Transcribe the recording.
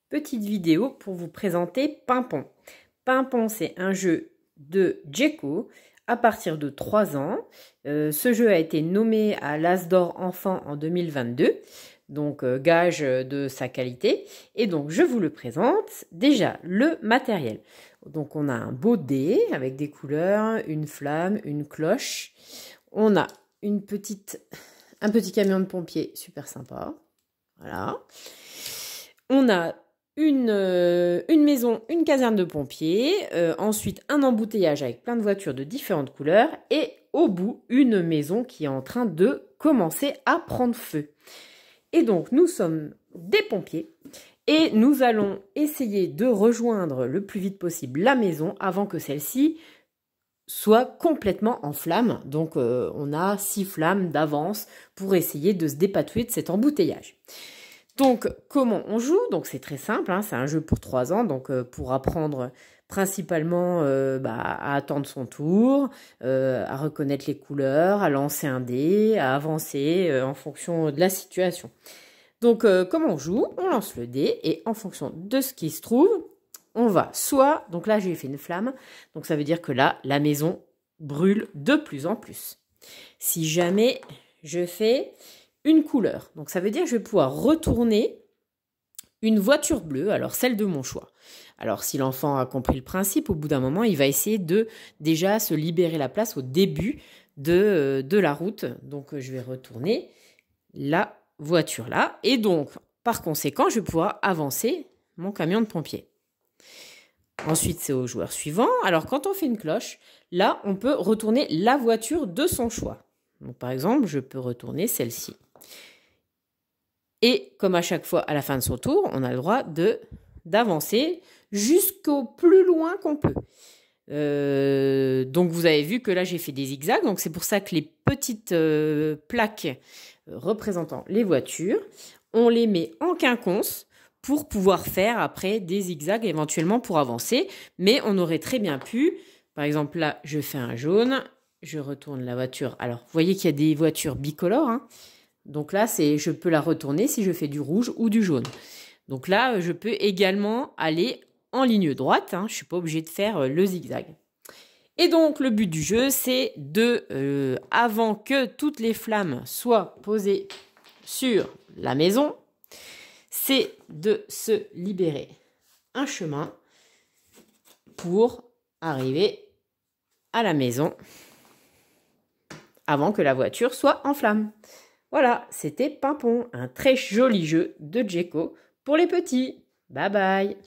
petite vidéo pour vous présenter Pimpon. Pimpon, c'est un jeu de Djeko à partir de 3 ans. Ce jeu a été nommé à l'As d'Or Enfant en 2022, donc gage de sa qualité. Et donc je vous le présente. Déjà, le matériel. Donc on a un beau dé avec des couleurs, une flamme, une cloche. On a un petit camion de pompier super sympa. Voilà. On a une maison, une caserne de pompiers, ensuite un embouteillage avec plein de voitures de différentes couleurs et au bout, une maison qui est en train de commencer à prendre feu. Et donc, nous sommes des pompiers et nous allons essayer de rejoindre le plus vite possible la maison avant que celle-ci soit complètement en flammes. Donc, on a 6 flammes d'avance pour essayer de se dépatouiller de cet embouteillage. Donc, comment on joue? Donc, c'est très simple, hein, c'est un jeu pour 3 ans, donc pour apprendre principalement à attendre son tour, à reconnaître les couleurs, à lancer un dé, à avancer en fonction de la situation. Donc, comment on joue? On lance le dé et en fonction de ce qui se trouve, on va soit, donc là j'ai fait une flamme, donc ça veut dire que là, la maison brûle de plus en plus. Si jamais je fais une couleur. Donc ça veut dire que je vais pouvoir retourner une voiture bleue, alors celle de mon choix. Alors si l'enfant a compris le principe, au bout d'un moment, il va essayer de déjà se libérer la place au début de la route. Donc je vais retourner la voiture là. Et donc, par conséquent, je vais pouvoir avancer mon camion de pompier. Ensuite, c'est au joueur suivant. Alors quand on fait une cloche, là, on peut retourner la voiture de son choix. Donc par exemple, je peux retourner celle-ci. Et comme à chaque fois, à la fin de son tour, on a le droit d'avancer jusqu'au plus loin qu'on peut. Donc vous avez vu que là, j'ai fait des zigzags. Donc c'est pour ça que les petites plaques représentant les voitures, on les met en quinconce pour pouvoir faire après des zigzags éventuellement pour avancer. Mais on aurait très bien pu, par exemple là, je fais un jaune, je retourne la voiture. Alors, vous voyez qu'il y a des voitures bicolores, hein. Donc là, je peux la retourner si je fais du rouge ou du jaune. Donc là, je peux également aller en ligne droite. Hein, je ne suis pas obligée de faire le zigzag. Et donc, le but du jeu, c'est avant que toutes les flammes soient posées sur la maison, c'est de se libérer un chemin pour arriver à la maison avant que la voiture soit en flammes. Voilà, c'était Pimpon, un très joli jeu de Djeko pour les petits. Bye bye!